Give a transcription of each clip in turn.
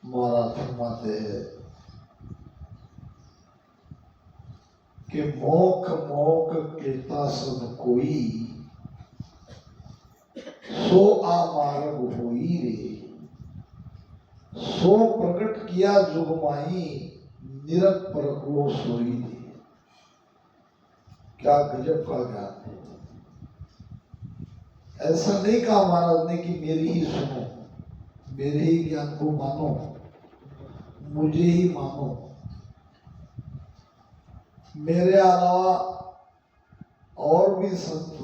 महाराज फरमाते हैं कि मोख मोख केता सब कोई सो आ मार्ग होई रे, सो प्रकट किया जुगमाई निरत परखलो सोई रे। क्या गजब का ज्ञान है। ऐसा नहीं कहा महाराज ने कि मेरी ही सुनो, मेरे ही ज्ञान को मानो, मुझे ही मानो, मेरे अलावा और भी संत,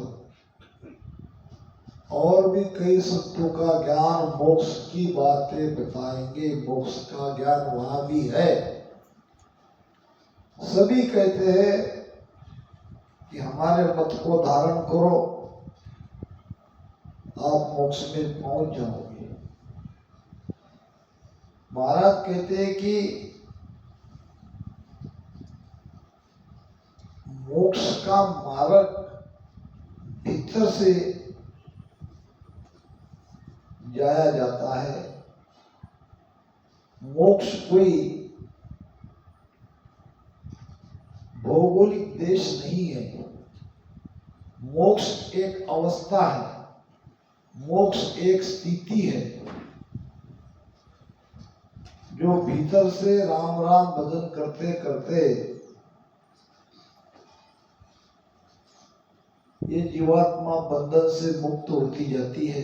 और भी कई संतों का ज्ञान मोक्ष की बातें बताएंगे। मोक्ष का ज्ञान वहां भी है। सभी कहते हैं कि हमारे मत को धारण करो, आप मोक्ष में पहुंच जाओगे। महाराज कहते हैं कि मोक्ष का मार्ग भीतर से जाया जाता है। मोक्ष कोई भौगोलिक देश नहीं है। मोक्ष एक अवस्था है, मोक्ष एक स्थिति है जो भीतर से राम राम भजन करते करते ये जीवात्मा बंधन से मुक्त होती जाती है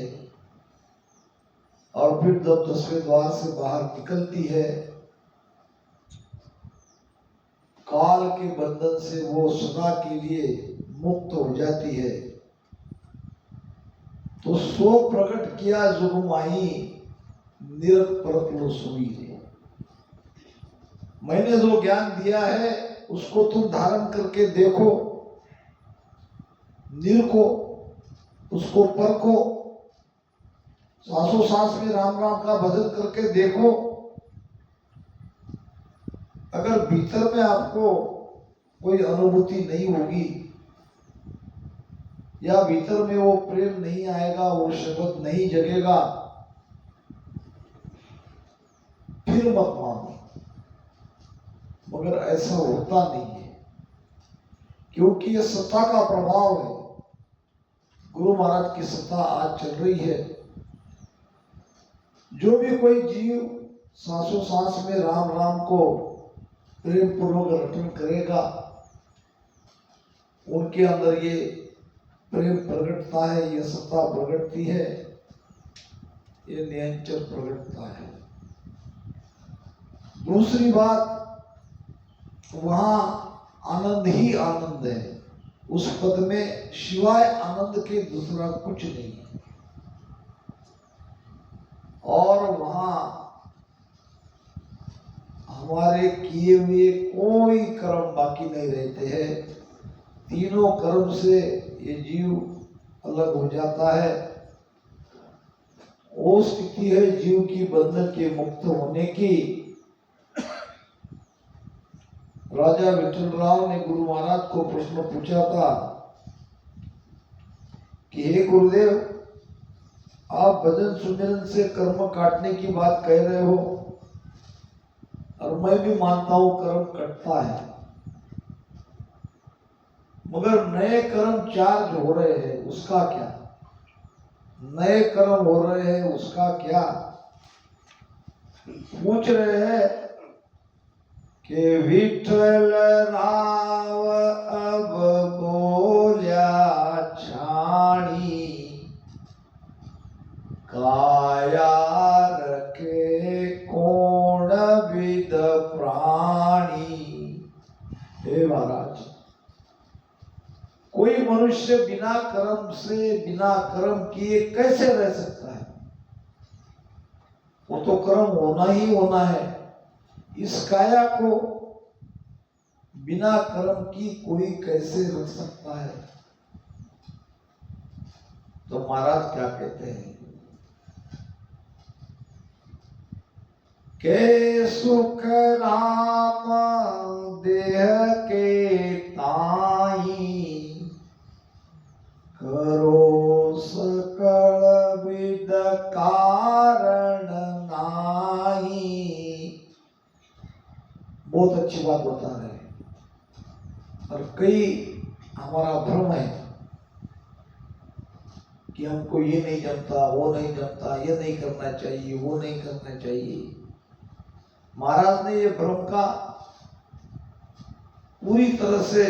और फिर जब 10वें द्वार से बाहर निकलती है, काल के बंधन से वो सदा के लिए मुक्त हो जाती है। तो सो प्रकट किया जुगमाई निरत परखलो सोई रे। मैंने जो ज्ञान दिया है उसको तुम धारण करके देखो, निरखो, उसको परखो, सांसों सांस में राम राम का भजन करके देखो। अगर भीतर में आपको कोई अनुभूति नहीं होगी या भीतर में वो प्रेम नहीं आएगा, वो शब्द नहीं जगेगा, फिर मत मानो। मगर ऐसा होता नहीं है, क्योंकि ये सत्ता का प्रभाव है। गुरु महाराज की सत्ता आज चल रही है। जो भी कोई जीव सांसों सांस में राम राम को प्रेम पूर्वक रटन करेगा, उनके अंदर ये प्रेम प्रकटता है, ये सत्ता प्रकटती है, ये निरंतर प्रकटता है। दूसरी बात, वहां आनंद ही आनंद है। उस पद में शिवाय आनंद के दूसरा कुछ नहीं है। और वहां हमारे किए हुए कोई कर्म बाकी नहीं रहते हैं। तीनों कर्म से ये जीव अलग हो जाता है। वो स्थिति है जीव की बंधन के मुक्त होने की। राजा विठलराव ने गुरु महाराज को प्रश्न पूछा था कि हे गुरुदेव, आप भजन सुमिरन से कर्म काटने की बात कह रहे हो, और मैं भी मानता हूं कर्म कटता है, मगर नए कर्म चार्ज हो रहे हैं, उसका क्या? नए कर्म हो रहे हैं, उसका क्या? पूछ रहे हैं कि विठल राव अब बोल्या छाणी, काया रखे कोण विद प्राणी। हे महाराज, कोई मनुष्य बिना कर्म से, बिना कर्म किए कैसे रह सकता है? वो तो कर्म होना ही होना है। इस काया को बिना कर्म की कोई कैसे रख सकता है? तो महाराज क्या कहते हैं के सुख राम देह के ताई, करो सकल विद कारण नाई। अच्छी बात बता रहे हैं। और कई हमारा भ्रम है कि हमको ये नहीं जमता, वो नहीं जमता, ये नहीं करना चाहिए, वो नहीं करना चाहिए। महाराज ने ये भ्रम का पूरी तरह से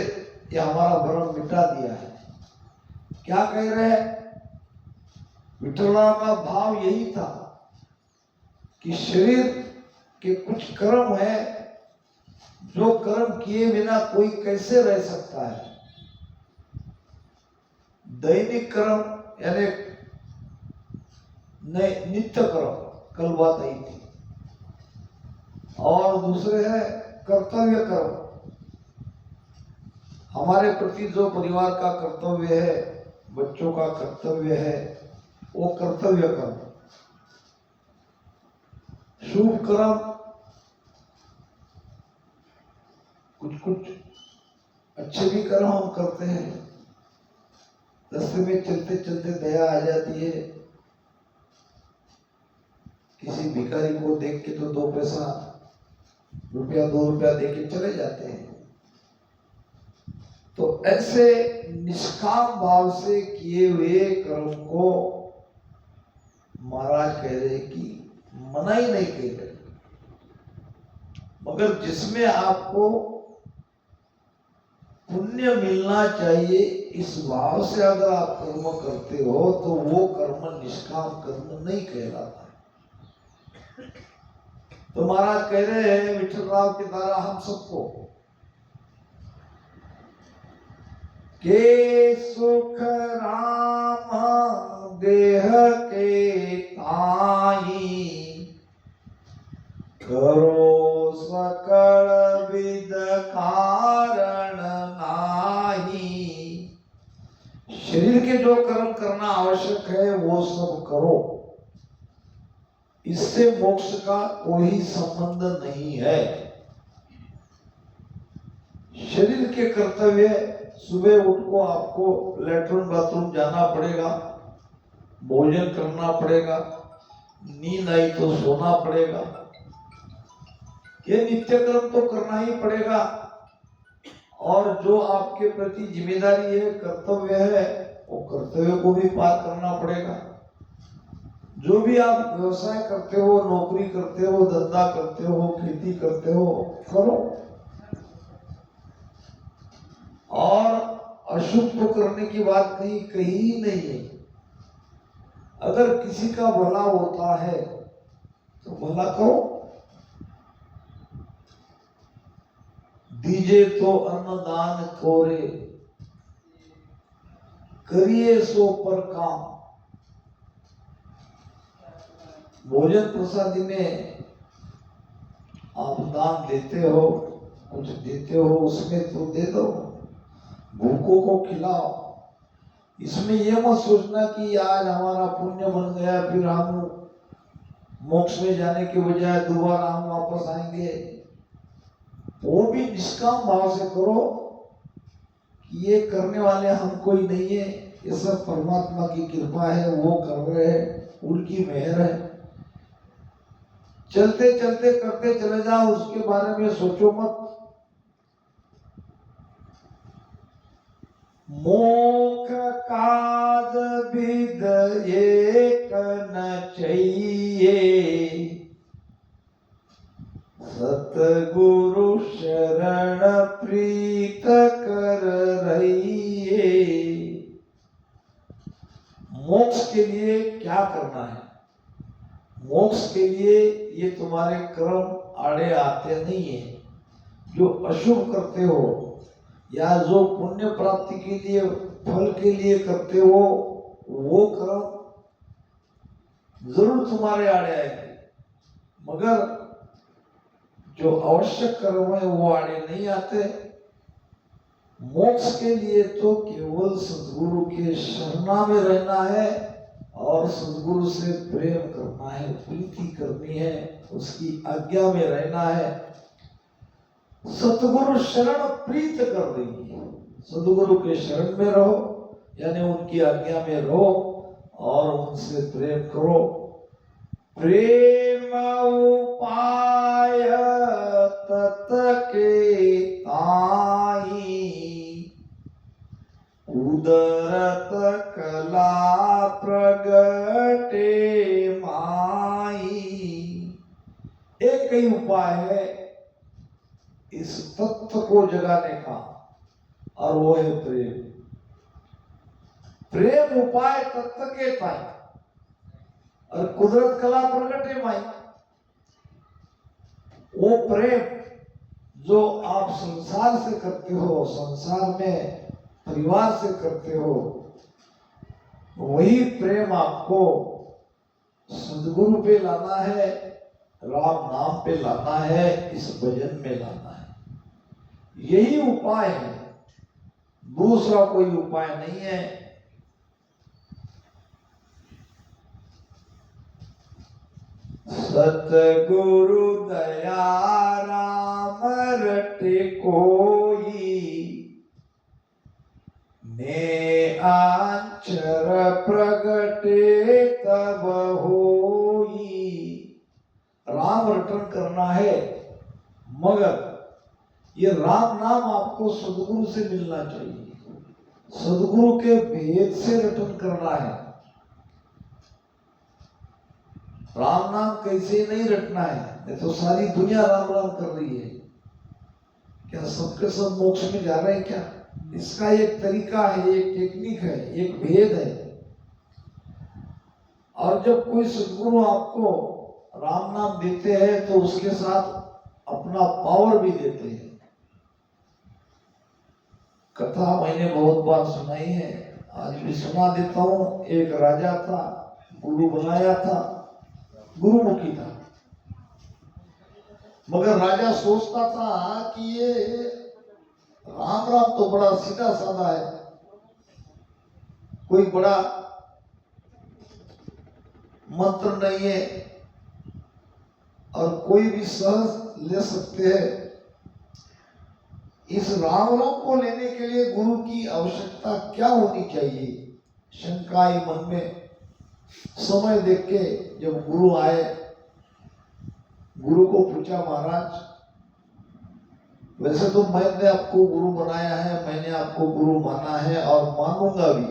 ये हमारा भ्रम मिटा दिया है। क्या कह रहे हैं? विठलराव का भाव यही था कि शरीर के कुछ कर्म है जो कर्म किए बिना कोई कैसे रह सकता है। दैनिक कर्म यानी नित्य कर्म, कल बात आई थी, और दूसरे है कर्तव्य कर्म। हमारे प्रति जो परिवार का कर्तव्य है, बच्चों का कर्तव्य है, वो कर्तव्य कर्म। शुभ कर्म कुछ अच्छे भी कर्म हम करते हैं। रास्ते में चलते चलते दया आ जाती है, किसी भिखारी को देख के तो 2 पैसा, रुपया 2 रुपया दे के चले जाते हैं। तो ऐसे निष्काम भाव से किए हुए कर्म को महाराज कह रहे कि मना ही नहीं कह रहे, मगर जिसमें आपको पुण्य मिलना चाहिए इस भाव से अगर आप कर्म करते हो तो वो कर्म निष्काम कर्म नहीं कहलाता। तो महाराज कह रहे हैं विठलराव के द्वारा हम सबको के सुख राम देह के ताई, करो सकल विद कारण नाही। शरीर के जो कर्म करना आवश्यक है वो सब करो, इससे मोक्ष का कोई संबंध नहीं है। शरीर के कर्तव्य, सुबह उठ को आपको लेटरिन बाथरूम जाना पड़ेगा, भोजन करना पड़ेगा, नींद आई तो सोना पड़ेगा, ये नित्य कर्म तो करना ही पड़ेगा। और जो आपके प्रति जिम्मेदारी है, कर्तव्य है, वो कर्तव्य को भी पार करना पड़ेगा। जो भी आप व्यवसाय करते हो, नौकरी करते हो, धंधा करते हो, खेती करते हो, करो। और अशुभ तो करने की बात कहीं कही ही नहीं है। अगर किसी का भला होता है तो भला करो। दीजे तो अन्नदान थोरे, करिए सो पर काम। भोजन प्रसादी में आप दान देते हो, कुछ देते हो, उसमें तो दे दो, भूखों को खिलाओ। इसमें यह मत सोचना कि आज हमारा पुण्य बन गया, फिर हम मोक्ष में जाने के बजाय दोबारा हम वापस आएंगे। वो भी निष्काम भाव से करो कि ये करने वाले हम कोई नहीं है, ये सब परमात्मा की कृपा है, वो कर रहे हैं, उनकी मेहर है। चलते चलते करते चले जाओ, उसके बारे में सोचो मत। मोक्ष काज विद एक न चाहिए, सतगुरु शरण प्रीत कर रहिए। मोक्ष के लिए क्या करना है? मोक्ष के लिए ये तुम्हारे कर्म आड़े आते नहीं है। जो अशुभ करते हो या जो पुण्य प्राप्ति के लिए, फल के लिए करते हो, वो कर्म जरूर तुम्हारे आड़े आएंगे, मगर जो आवश्यक कर्म है वो आड़े नहीं आते। मोक्ष के लिए तो केवल सद्गुरु के शरणा में रहना है और सद्गुरु से प्रेम करना है, प्रीति करनी है, उसकी आज्ञा में रहना है। सतगुरु शरण प्रीत कर रही है, सदगुरु के शरण में रहो, यानी उनकी आज्ञा में रहो और उनसे प्रेम करो। प्रेम उपाय तत ताई, कुदरत कला प्रगटे माई। एक ही उपाय है इस तत्व को जगाने का, और वो है प्रेम। प्रेम उपाय तत्व के ताई, और कुदरत कला प्रगटे माई। वो प्रेम जो आप संसार से करते हो, संसार में परिवार से करते हो, वही प्रेम आपको सद्गुरु पे लाना है, राम नाम पे लाना है, इस भजन में लाना है। यही उपाय है, दूसरा कोई उपाय नहीं है। सतगुरु दया राम रटे कोई, ने आंचर प्रगटे तब होई। राम रटन करना है, मगर ये राम नाम आपको सदगुरु से मिलना चाहिए, सदगुरु के भेद से रटन करना है। राम नाम कैसे नहीं रटना है, नहीं तो सारी दुनिया राम राम कर रही है। क्या सबके सब मोक्ष में जा रहे हैं क्या? इसका एक तरीका है, एक टेक्निक है, एक भेद है। और जब कोई सदगुरु आपको राम नाम देते हैं तो उसके साथ अपना पावर भी देते हैं। कथा मैंने बहुत बार सुनाई है, आज भी सुना देता हूँ। एक राजा था, गुरु बनाया था, गुरुमुखी था, मगर राजा सोचता था कि ये राम राम तो बड़ा सीधा साधा है, कोई बड़ा मंत्र नहीं है, और कोई भी सहज ले सकते हैं। इस राम राम को लेने के लिए गुरु की आवश्यकता क्या होनी चाहिए? शंका आई मन में। समय देख के जब गुरु आए, गुरु को पूछा, महाराज वैसे तो मैंने आपको गुरु बनाया है, मैंने आपको गुरु माना है और मानूंगा भी।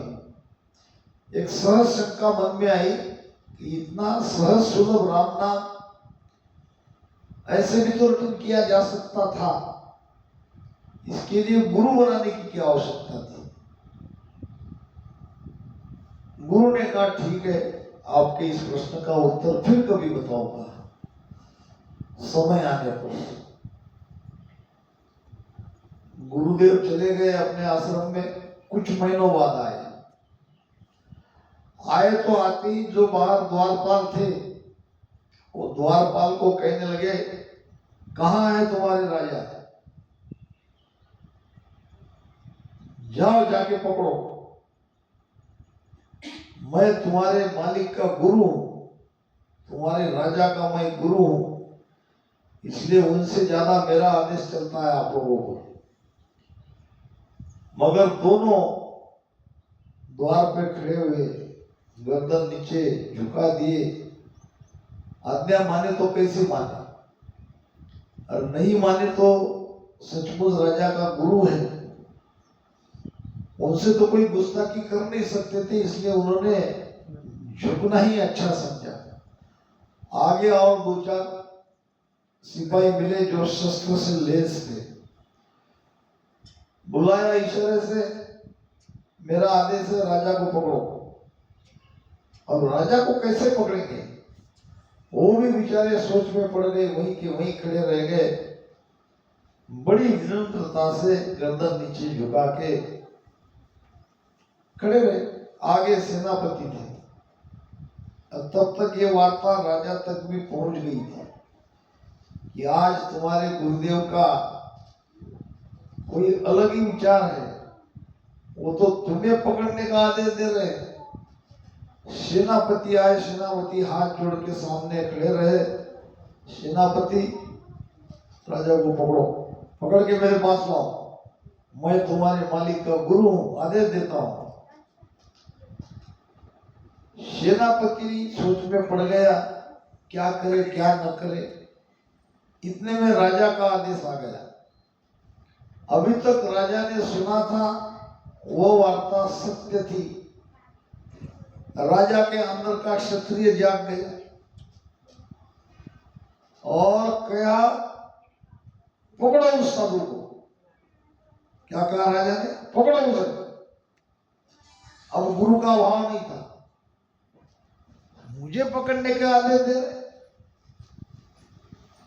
एक सहज शंका मन में आई कि इतना सहज सुलभ राम नाम ऐसे भी तो रटन किया जा सकता था, इसके लिए गुरु बनाने की क्या आवश्यकता थी? गुरु ने कहा, ठीक है, आपके इस प्रश्न का उत्तर फिर कभी बताऊंगा, समय आने पर। गुरुदेव चले गए अपने आश्रम में। कुछ महीनों बाद आए तो आते ही जो बाहर द्वारपाल थे, वो द्वारपाल को कहने लगे, कहाँ है तुम्हारे राजा? जाओ जाके पकड़ो, मैं तुम्हारे मालिक का गुरु हूं, तुम्हारे राजा का मैं गुरु हूं, इसलिए उनसे ज्यादा मेरा आदेश चलता है आप लोगों को। मगर दोनों द्वार पे खड़े हुए, गर्दन नीचे झुका दिए। आज्ञा माने तो कैसे माने, और नहीं माने तो सचमुच राजा का गुरु है, उनसे तो कोई गुस्ताखी कर नहीं सकते थे, इसलिए उन्होंने झुकना ही अच्छा समझा। आगे और दो चार सिपाही मिले जो शस्त्र से लैस थे। बुलाया इशारे से, मेरा आदेश है राजा को पकड़ो। और राजा को कैसे पकड़ेंगे? वो भी बेचारे सोच में पड़ गए, वहीं के वहीं खड़े रह गए। बड़ी विनम्रता से गर्दन नीचे झुका के खड़े रहे। आगे सेनापति थे। तब तक ये वार्ता राजा तक भी पहुंच गई थी कि आज तुम्हारे गुरुदेव का कोई अलग ही विचार है, वो तो तुम्हें पकड़ने का आदेश दे रहे हैं। सेनापति आए, सेनापति हाथ जोड़ के सामने खड़े रहे। सेनापति, राजा को पकड़ो, पकड़ के मेरे पास लाओ, मैं तुम्हारे मालिक का गुरु हूं, आदेश देता हूं। सेनापति सोच में पड़ गया, क्या करे क्या न करे। इतने में राजा का आदेश आ गया, अभी तक राजा ने सुना था वो वार्ता सत्य थी। राजा के अंदर का क्षत्रिय जाग गया और कहा, पकड़ो उस साधु को। क्या कहा राजा ने? पकड़ो उसे। अब गुरु का भाव नहीं था, मुझे पकड़ने के आदेश दे रहे।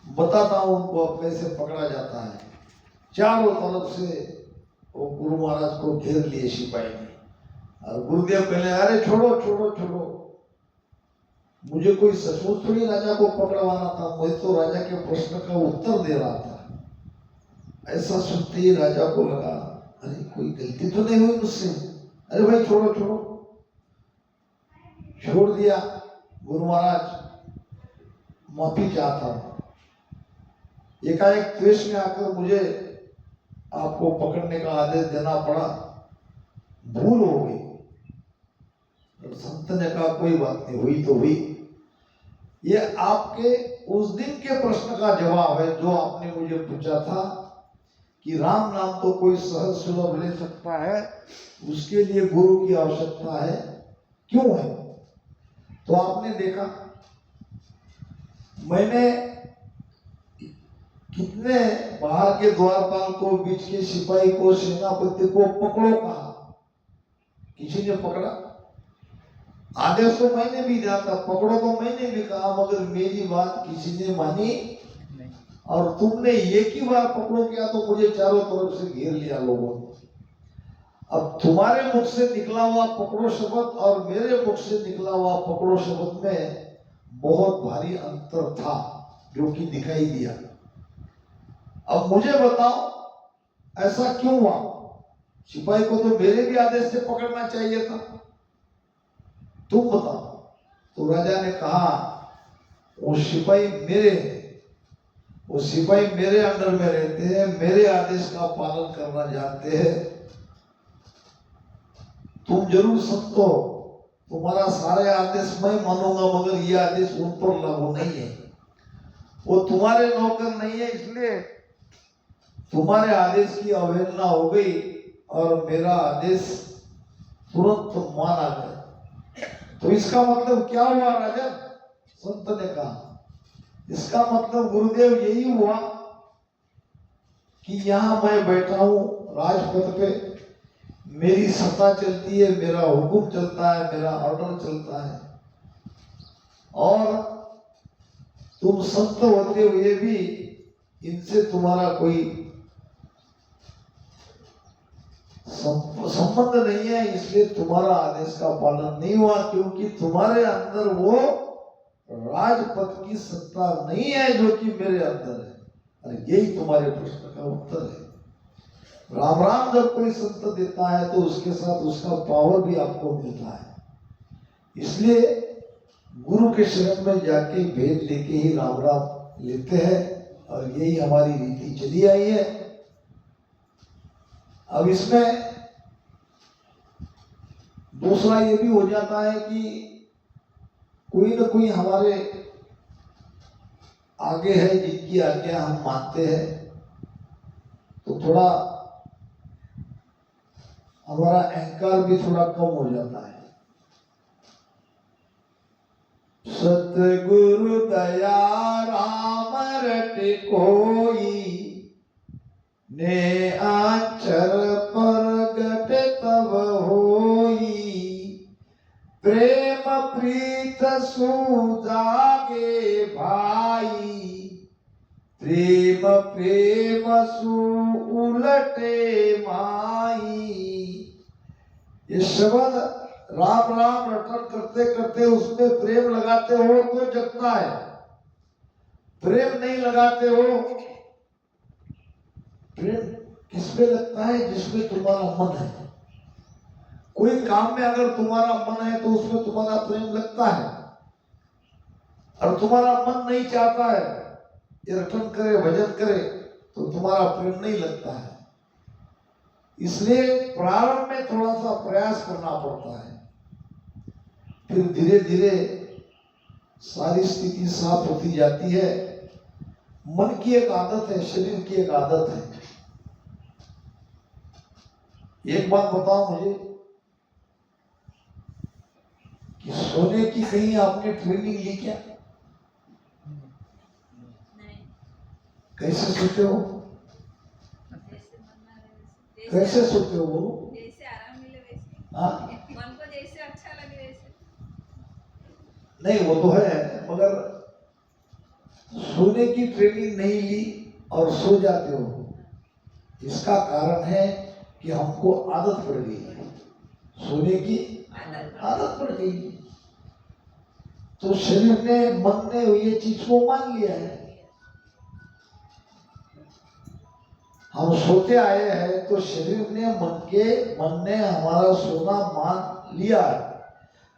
बताता हूं उनको अब कैसे पकड़ा जाता है। चारों तरफ से वो गुरु महाराज को घेर लिए सिपाही ने, और गुरुदेव कहने, अरे छोड़ो छोड़ो छोड़ो, मुझे कोई सचमुच थोड़ी राजा को पकड़वाना था, मुझे तो राजा के प्रश्न का उत्तर दे रहा था। ऐसा सुनते ही राजा को लगा, अरे कोई गलती तो नहीं हुई मुझसे। अरे भाई छोड़ो छोड़ो, छोड़ दिया। गुरु महाराज माफी चाहता हूं, एकाएक द्वेष में आकर मुझे आपको पकड़ने का आदेश देना पड़ा, भूल हो गई। और संत ने कहा कोई बात नहीं, हुई तो हुई। ये आपके उस दिन के प्रश्न का जवाब है जो आपने मुझे पूछा था कि राम नाम तो कोई सहज सुलभ ले सकता है, उसके लिए गुरु की आवश्यकता है, क्यों है? तो आपने देखा मैंने कितने बाहर के द्वारपाल को, बीच के सिपाही को, सेनापति को पकड़ो कहा, किसी ने पकड़ा? आदेश तो मैंने भी दिया था, पकड़ो तो मैंने भी कहा, मगर मेरी बात किसी ने मानी नहीं। और तुमने एक ही बार पकड़ो किया तो मुझे चारों तरफ से घेर लिया लोगों ने। अब तुम्हारे मुख से निकला हुआ पकड़ो शब्द और मेरे मुख से निकला हुआ पकड़ो शब्द में बहुत भारी अंतर था, जो कि दिखाई दिया। अब मुझे बताओ ऐसा क्यों हुआ? सिपाही को तो मेरे भी आदेश से पकड़ना चाहिए था, तुम बताओ। तो राजा ने कहा, वो सिपाही मेरे हैं, वो सिपाही मेरे अंडर में रहते हैं, मेरे आदेश का पालन करना जानते हैं। तुम जरूर संत हो, तुम्हारा सारे आदेश मैं मानूंगा, मगर ये आदेश उन पर लागू नहीं है। वो तुम्हारे नौकर नहीं है, इसलिए तुम्हारे आदेश की अवहेलना हो गई और मेरा आदेश तुरंत माना गया। तो इसका मतलब क्या हुआ राजन? संत ने कहा, इसका मतलब गुरुदेव यही हुआ कि यहां मैं बैठा हूं राजपथ पे, मेरी सत्ता चलती है, मेरा हुक्म चलता है, मेरा ऑर्डर चलता है, और तुम संत होते हुए भी इनसे तुम्हारा कोई संबंध नहीं है, इसलिए तुम्हारा आदेश का पालन नहीं हुआ, क्योंकि तुम्हारे अंदर वो राजपथ की सत्ता नहीं है जो कि मेरे अंदर है। और यही तुम्हारे प्रश्न का उत्तर है। राम राम जब कोई संत देता है तो उसके साथ उसका पावर भी आपको मिलता है। इसलिए गुरु के शरण में जाके भेद लेके ही राम राम लेते हैं, और यही हमारी रीति चली आई है। अब इसमें दूसरा ये भी हो जाता है कि कोई न कोई हमारे आगे है जिनकी आज्ञा हम मानते हैं, तो थोड़ा हमारा अहंकार भी थोड़ा कम हो जाता है। सतगुरु दया राम रटि कोई, ने आचर प्रगट तब होई, प्रेम प्रीत सुजागे भाई, प्रेम प्रेम सु उलटे माई। ये शब्द राम राम रटन करते करते उसमें प्रेम लगाते हो तो जगता है, प्रेम नहीं लगाते हो, प्रेम किसमें लगता है? जिसमें तुम्हारा मन है। कोई काम में अगर तुम्हारा मन है तो उसमें तुम्हारा प्रेम लगता है, और तुम्हारा मन नहीं चाहता है ये रटन करे, भजन करे, तो तुम्हारा प्रेम नहीं लगता है। इसलिए प्रारंभ में थोड़ा सा प्रयास करना पड़ता है, फिर धीरे धीरे सारी स्थिति साफ होती जाती है। मन की एक आदत है, शरीर की एक आदत है। एक बात बताओ मुझे कि सोने की कहीं आपने ट्रेनिंग ली क्या? कैसे सोते हो? कैसे सोते हो? जैसे आराम मिले वैसे, हाँ मन को जैसे अच्छा लगे वैसे। नहीं, वो तो है, मगर सोने की ट्रेनिंग नहीं ली और सो जाते हो, इसका कारण है कि हमको आदत पड़ गई है, सोने की आदत पड़ गई। तो शरीर ने, मन ने ये चीज को मान लिया है। हम सोते आए हैं तो शरीर ने, मन ने हमारा सोना मान लिया है।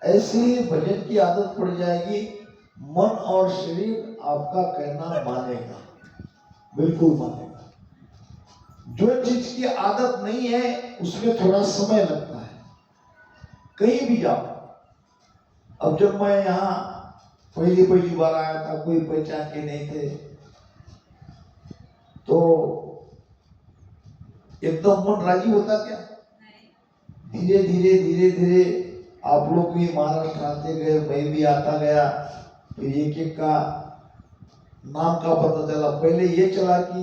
ऐसी ही भजन की आदत पड़ जाएगी, मन और शरीर आपका कहना मानेगा, बिल्कुल मानेगा। जो चीज की आदत नहीं है उसमें थोड़ा समय लगता है। कहीं भी जाओ, अब जब मैं यहाँ पहली बार आया था, कोई पहचान के नहीं थे, तो एकदम मन राजी होता क्या? धीरे धीरे आप लोग भी महाराष्ट्र आते गए, मैं भी आता गया, तो एक एक का नाम का पता चला। पहले ये चला कि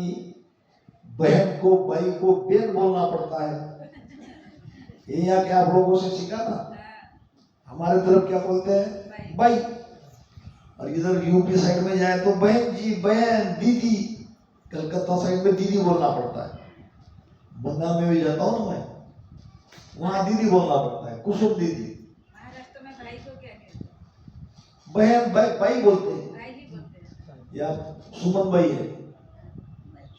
बहन को, भाई को बेन बोलना पड़ता है। ये यहाँ के आप लोगों से सीखा ना, हमारे तरफ क्या बोलते हैं? भाई। और इधर यूपी साइड में जाए तो बहन जी, बहन, दीदी। कलकत्ता साइड में दीदी बोलना पड़ता है। बंगाल में भी जाता हूँ ना मैं, वहां दीदी बोलना पड़ता है, कुसुम दीदी। महाराष्ट्र में भाई को क्या कहते हैं? बहन, भाई बोलते हैं, भाई ही बोलते हैं। या सुमन भाई है,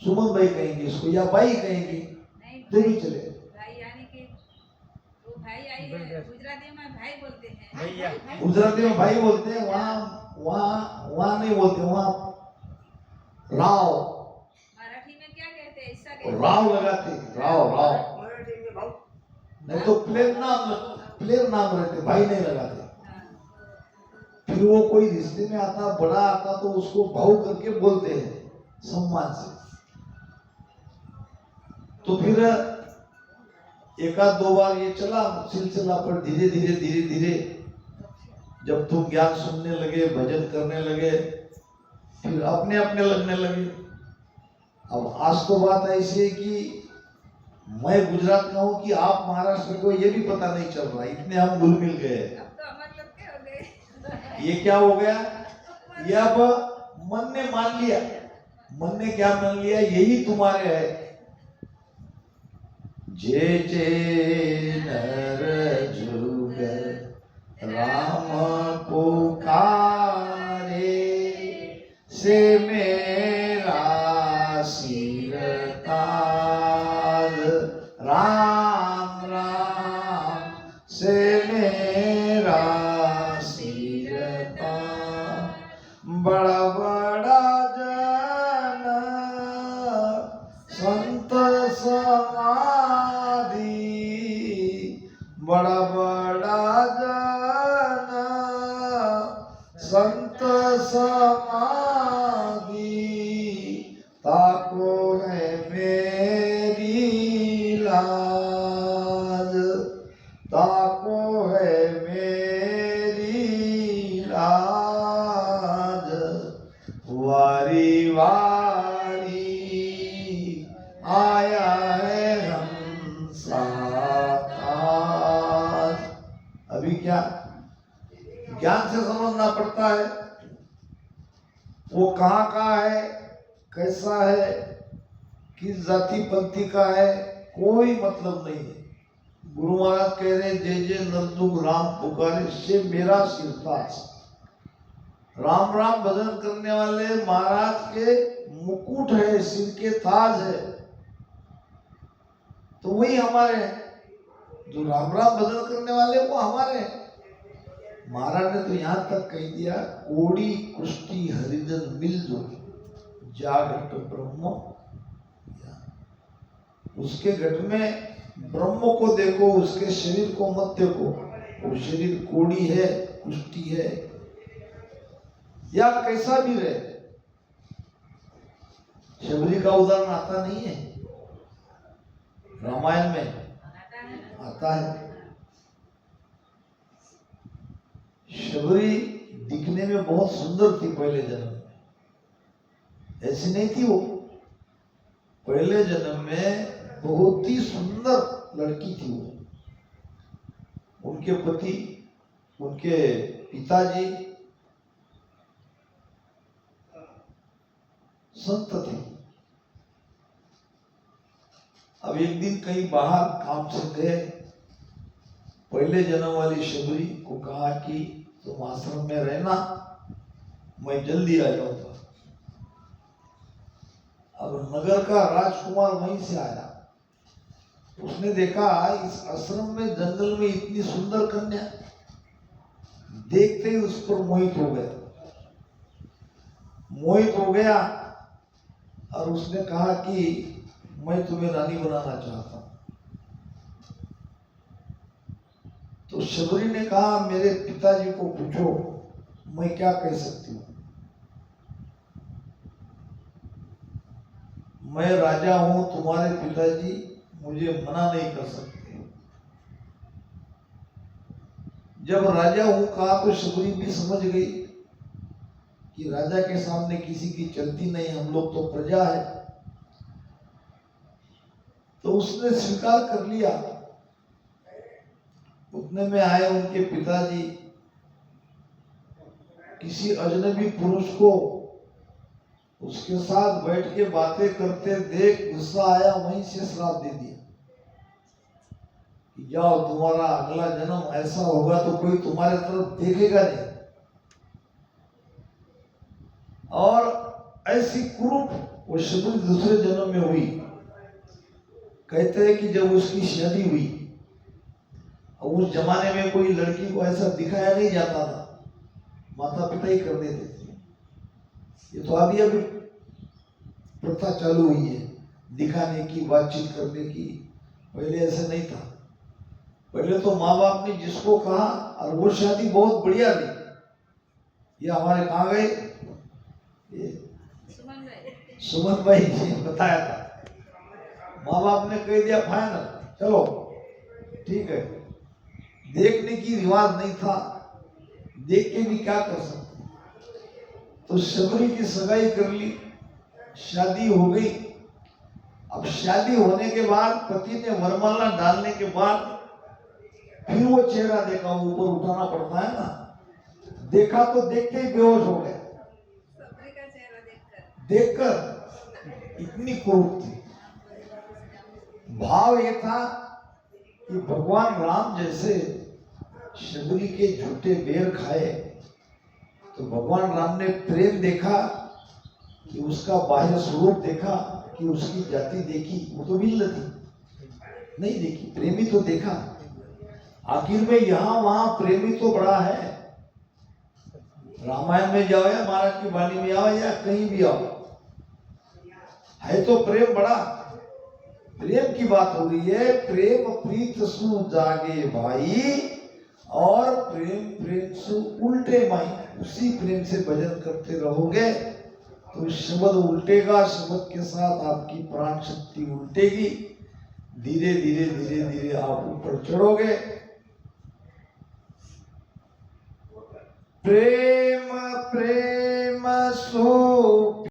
सुमन भाई कहेंगे इसको, या भाई कहेंगे, जो भी चले। भाई यानी कि वो भाई आई है, गुजराती में भाई बोलते हैं। गुजराती में भाई बोलते हैं, वहाँ नहीं बोलते, वहाँ राव, मराठी में क्या कहते हैं? ऐसा कहते हैं। राव लगाते, राव। नहीं तो प्लेन नाम रहते, भाई नहीं लगाते। फिर वो कोई रिश्ते में आता, बड़ा आता, तो उसको भाऊ करके बोलते हैं, सम्मान से। तो फिर एक आध दो बार ये चला सिलसिला, पर धीरे धीरे जब तुम ज्ञान सुनने लगे, भजन करने लगे, फिर अपने अपने लगने लगे। अब आज तो बात ऐसी है कि मैं गुजरात का हूँ कि आप महाराष्ट्र को, ये भी पता नहीं चल रहा, इतने हम घुल मिल गए। अब तो अमर लोग के हो गए। ये क्या हो गया? ये अब मन ने मान लिया। मन ने क्या मान लिया? यही तुम्हारे है। जे नर जुग राम पुकारे, से मेरा सिर ताज, राम राम से मेरा सिर ताज। बड़ा बड़ा जन संत समाधि, बड़ा बड़ा जन संत समाधि, ताको है मेरी लाज, ताको है मेरी लाज। वारी वारी आया है हंसा ताज। अभी क्या ज्ञान से समझना पड़ता है, वो कहाँ का है, कैसा है, किस जाति पंथी का है, कोई मतलब नहीं है। गुरु महाराज कह रहे, जे नरदुग राम पुकारे, से मेरा सिरताज। राम राम भजन करने वाले महाराज के मुकुट है, सिर के ताज है, तो वही हमारे हैं। जो राम राम भजन करने वाले वो हमारे हैं। महाराज ने तो यहां तक कह दिया, कोड़ी कुष्टी हरिजन मिलजुल जागट ब्रह्म। उसके घट में ब्रह्म को देखो, उसके शरीर को मत देखो। वो शरीर कोड़ी है, कुष्टी है, या कैसा भी रहे। शबरी का उदाहरण आता नहीं है रामायण में? आता है। शबरी दिखने में बहुत सुंदर थी पहले जन्म में, ऐसी नहीं थी वो। पहले जन्म में बहुत ही सुंदर लड़की थी वो। उनके पति, उनके पिताजी संत थे। अब एक दिन कहीं बाहर काम से गए, पहले जन्म वाली शबरी को कहा कि तुम आश्रम में रहना, मैं जल्दी आ जाऊंगा। अब नगर का राजकुमार वहीं से आया, उसने देखा इस आश्रम में जंगल में इतनी सुंदर कन्या, देखते ही उस पर मोहित हो गया और उसने कहा कि मैं तुम्हें रानी बनाना चाहता हूं। तो शबरी ने कहा मेरे पिताजी को पूछो, मैं क्या कह सकती हूँ, मैं राजा हूं, तुम्हारे पिताजी मुझे मना नहीं कर सकते। जब राजा हूं कहा तो शबरी भी समझ गई कि राजा के सामने किसी की चलती नहीं, हम लोग तो प्रजा है। तो उसने स्वीकार कर लिया। उतने में आए उनके पिताजी, किसी अजनबी पुरुष को उसके साथ बैठ के बातें करते देख गुस्सा आया, वहीं से श्राप दे दिया कि जाओ, तुम्हारा अगला जन्म ऐसा होगा तो कोई तुम्हारे तरफ देखेगा नहीं। और ऐसी कुरूप वो शबरी दूसरे जन्म में हुई। कहते हैं कि जब उसकी शादी हुई, उस जमाने में कोई लड़की को ऐसा दिखाया नहीं जाता था, माता पिता ही कर देते थे। ये तो अभी अभी प्रथा चालू हुई है दिखाने की, बातचीत करने की, पहले ऐसा नहीं था। पहले तो माँ बाप ने जिसको कहा, और वो शादी बहुत बढ़िया थी। ये हमारे कहाँ गए, ये सुमन भाई जी बताया था, माँ बाप ने कह दिया फाइनल, चलो ठीक है। देखने की रिवाज नहीं था, देख के भी क्या कर सकते। तो शबरी की सगाई कर ली, शादी हो गई। अब शादी होने के बाद पति ने वरमाला डालने के बाद फिर वो चेहरा देखा, ऊपर उठाना पड़ता है ना, देखा तो देखते ही बेहोश हो गए। देखकर इतनी क्रूर थी। भाव ये था कि भगवान राम जैसे शबरी के झूठे बेर खाए, तो भगवान राम ने प्रेम देखा कि उसका बाह्य स्वरूप देखा, कि उसकी जाति देखी, वो तो भिन्न थी, नहीं देखी, प्रेमी तो देखा। आखिर में यहाँ वहां प्रेमी तो बड़ा है। रामायण में जाओ या महाराज की वाणी में आओ या कहीं भी आओ, है तो प्रेम बड़ा। प्रेम की बात हो रही है, प्रेम प्रीत सु जागे भाई, और प्रेम प्रेम सु उल्टे माई। उसी प्रेम से भजन करते रहोगे तो शब्द उल्टेगा, शब्द के साथ आपकी प्राण शक्ति उल्टेगी, धीरे धीरे धीरे धीरे आप ऊपर चढ़ोगे। प्रेम प्रेम सो